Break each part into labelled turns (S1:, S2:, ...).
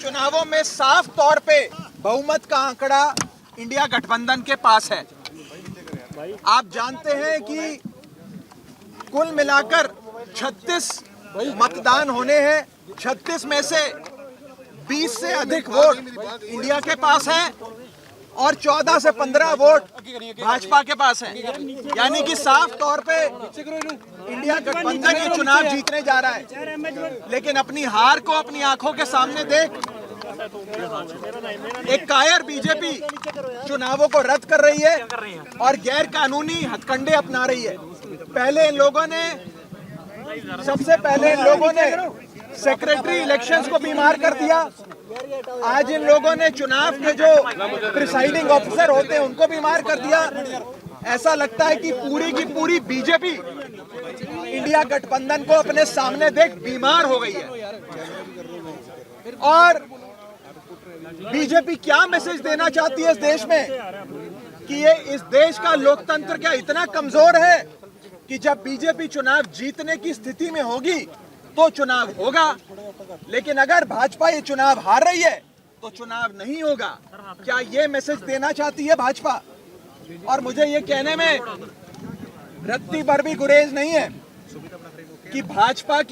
S1: चुनावों में साफ तौर पे बहुमत का आंकड़ा इंडिया गठबंधन के पास है। आप जानते हैं कि कुल मिलाकर 36 मतदान होने हैं। 36 में से 20 से अधिक वोट इंडिया के पास है और 14 से 15 वोट भाजपा के पास है। यानी कि साफ तौर पे इंडिया गठबंधन ये चुनाव जीतने जा रहा है। लेकिन अपनी हार को अपनी आंखों के सामने देख एक कायर बीजेपी चुनावों को रद्द कर रही है और गैर कानूनी हथकंडे अपना रही है। सबसे पहले इन लोगों ने सेक्रेटरी इलेक्शंस को बीमार कर दिया। आज इन लोगों ने चुनाव के जो प्रिसाइडिंग ऑफिसर होते हैं उनको बीमार कर दिया। ऐसा लगता है कि पूरी की पूरी बीजेपी इंडिया गठबंधन को अपने सामने देख बीमार हो गई है। और बीजेपी क्या मैसेज देना चाहती है इस देश में कि ये इस देश का लोकतंत्र क्या इतना कमजोर है कि जब बीजेपी चुनाव जीतने की स्थिति में होगी तो चुनाव होगा, लेकिन अगर भाजपा ये चुनाव हार रही है तो चुनाव नहीं होगा। क्या ये मैसेज देना चाहती है भाजपा? और मुझे ये कहने में रत्ती भर भी गुरेज नहीं है कि भाजपा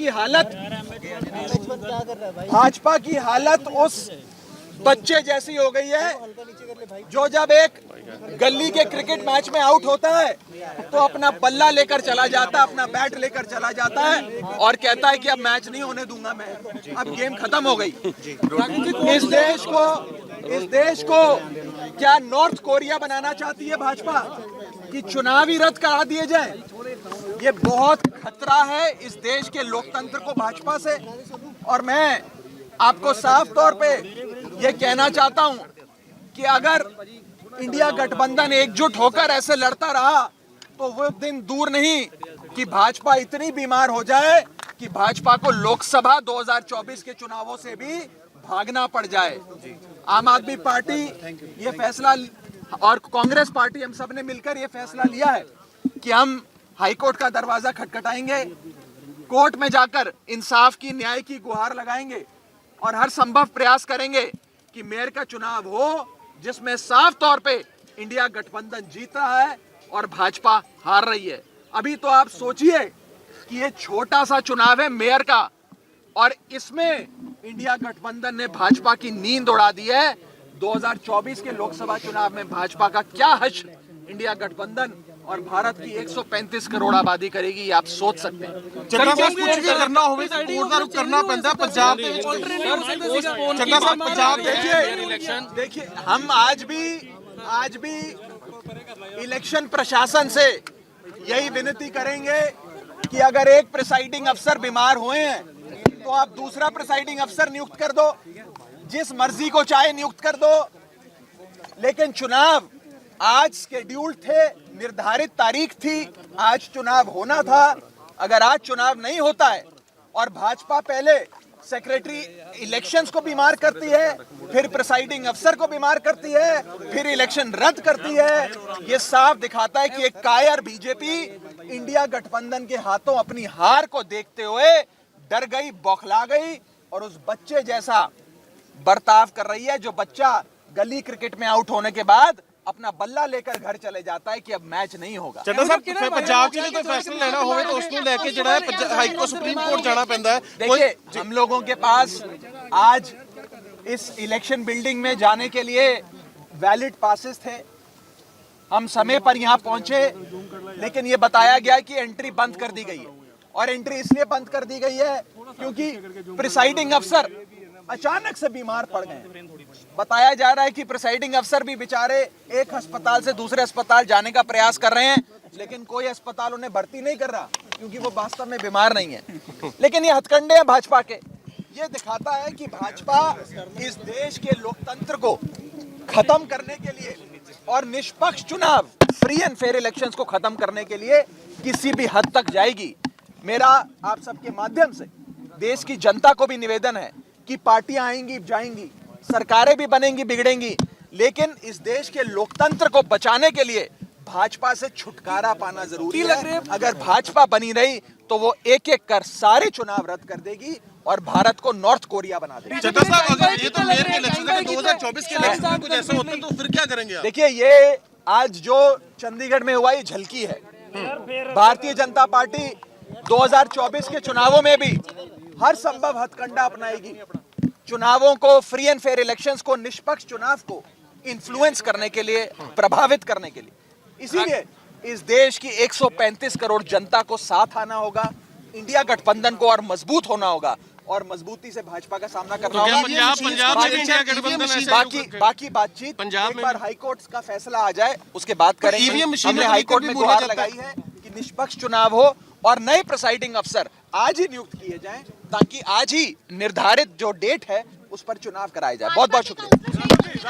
S1: की हालत उस बच्चे जैसी हो गई है जो जब एक गली के क्रिकेट मैच में आउट होता है तो अपना बल्ला लेकर चला जाता है, अपना बैट लेकर चला जाता है और कहता है कि अब मैच नहीं होने दूंगा मैं, अब गेम खत्म हो गई। इस देश को क्या नॉर्थ कोरिया बनाना चाहती है भाजपा कि चुनाव ही रद्द करा दिए जाए? ये बहुत खतरा है इस देश के लोकतंत्र को भाजपा से। और मैं आपको साफ तौर पे ये कहना चाहता हूं कि अगर इंडिया गठबंधन एकजुट होकर ऐसे लड़ता रहा तो वो दिन दूर नहीं कि भाजपा इतनी बीमार हो जाए कि भाजपा को लोकसभा 2024 के चुनावों से भी भागना पड़ जाए। आम आदमी पार्टी ये फैसला और कांग्रेस पार्टी हम सब ने मिलकर ये फैसला लिया है कि हम हाईकोर्ट का दरवाजा खटखटाएंगे, कोर्ट में जाकर इंसाफ की, न्याय की गुहार लगाएंगे और हर संभव प्रयास करेंगे कि मेयर का चुनाव हो जिसमें साफ तौर पे इंडिया गठबंधन जीत रहा है और भाजपा हार रही है। अभी तो आप सोचिए कि ये छोटा सा चुनाव है मेयर का और इसमें इंडिया गठबंधन ने भाजपा की नींद उड़ा दी है। 2024 के लोकसभा चुनाव में भाजपा का क्या हश्र इंडिया गठबंधन और भारत की 135 करोड़ आबादी करेगी, ये आप सोच सकते हैं।
S2: चंगा साहब कुछ भी करना होवे तो कोर्ट दा रुख करना पैंदा। पंजाब दे विच चंगा साहब पंजाब
S1: देखिए हम आज भी इलेक्शन प्रशासन से यही विनती करेंगे कि अगर एक प्रिसाइडिंग अफसर बीमार हुए हैं तो आप दूसरा प्रिसाइडिंग अफसर नियुक्त कर दो, जिस मर्जी को चाहे नियुक्त कर दो। लेकिन चुनाव आज शेड्यूल्ड थे, निर्धारित तारीख थी, आज चुनाव होना था। अगर आज चुनाव नहीं होता है और भाजपा पहले सेक्रेटरी इलेक्शंस को बीमार करती है, फिर प्रिसाइडिंग अफसर को बीमार करती है, फिर इलेक्शन रद्द करती है, ये साफ दिखाता है कि एक कायर बीजेपी इंडिया गठबंधन के हाथों अपनी हार को देखते हुए डर गई, बौखला गई और उस बच्चे जैसा बर्ताव कर रही है जो बच्चा गली क्रिकेट में आउट होने के बाद अपना बल्ला लेकर घर चले जाता है कि अब मैच नहीं होगा।
S2: चंदा साहब पंजाब के लिए तो फैसला लेना होवे तो उसको लेके जड़ा है हाई कोर्ट सुप्रीम कोर्ट जाना पैंदा है।
S1: देखिए हम लोगों के पास आज इस इलेक्शन बिल्डिंग में जाने के लिए वैलिड पासेस थे, हम समय पर यहाँ पहुंचे, लेकिन ये बताया गया कि एंट्री बंद कर दी गई है। और एंट्री इसलिए बंद कर दी गई है क्योंकि प्रिसाइडिंग अफसर अचानक से बीमार पड़ गए। बताया जा रहा है कि प्रिसाइडिंग अफसर भी बेचारे एक अस्पताल से दूसरे अस्पताल जाने का प्रयास कर रहे हैं, लेकिन कोई अस्पताल उन्हें भर्ती नहीं कर रहा क्योंकि वो वास्तव में बीमार नहीं है। लेकिन ये हथकंडे हैं भाजपा के। ये दिखाता है कि भाजपा इस देश के लोकतंत्र को खत्म करने के लिए और निष्पक्ष चुनाव, फ्री एंड फेयर इलेक्शंस को खत्म करने के लिए किसी भी हद तक जाएगी। मेरा आप सबके माध्यम से देश की जनता को भी निवेदन है कि पार्टियां आएंगी जाएंगी, सरकारें भी बनेंगी बिगड़ेंगी, लेकिन इस देश के लोकतंत्र को बचाने के लिए भाजपा से छुटकारा पाना जरूरी है। अगर भाजपा बनी रही तो वो एक एक कर सारे चुनाव रद्द कर देगी और भारत को नॉर्थ कोरिया बना दें।
S2: चड्ढा साहब, अगर ये तो मेयर के इलेक्शन है, 2024 के इलेक्शन में कुछ ऐसा होता है तो फिर क्या करेंगे आप?
S1: देखिए, ये आज जो चंडीगढ़ में हुआ ये झलकी है। भारतीय जनता पार्टी 2024 के चुनावों में भी हर संभव हथकंडा अपनाएगी। चुनावों को, फ्री एंड फेयर इलेक्शंस को, निष्पक्ष चुनाव को इन्फ्लुएंस करने के लिए, प्रभावित करने के लिए। इसीलिए इस देश की 135 करोड़ जनता को साथ आना होगा, इंडिया गठबंधन को और मजबूत होना होगा और मजबूती से भाजपा का सामना करना होगा।
S2: पंजाब में भी इंडिया गठबंधन ऐसे
S1: बाकी बातचीत
S2: पंजाब
S1: एक बार हाईकोर्ट का फैसला आ जाए उसके बाद करेंगे।
S2: ईवीएम मशीन
S1: हमने हाईकोर्ट में गुहार लगाई है कि निष्पक्ष चुनाव हो और नए प्रिसाइडिंग अफसर आज ही नियुक्त किए जाएं ताकि आज ही निर्धारित जो डेट है उस पर चुनाव कराया जाए। बहुत बहुत शुक्रिया।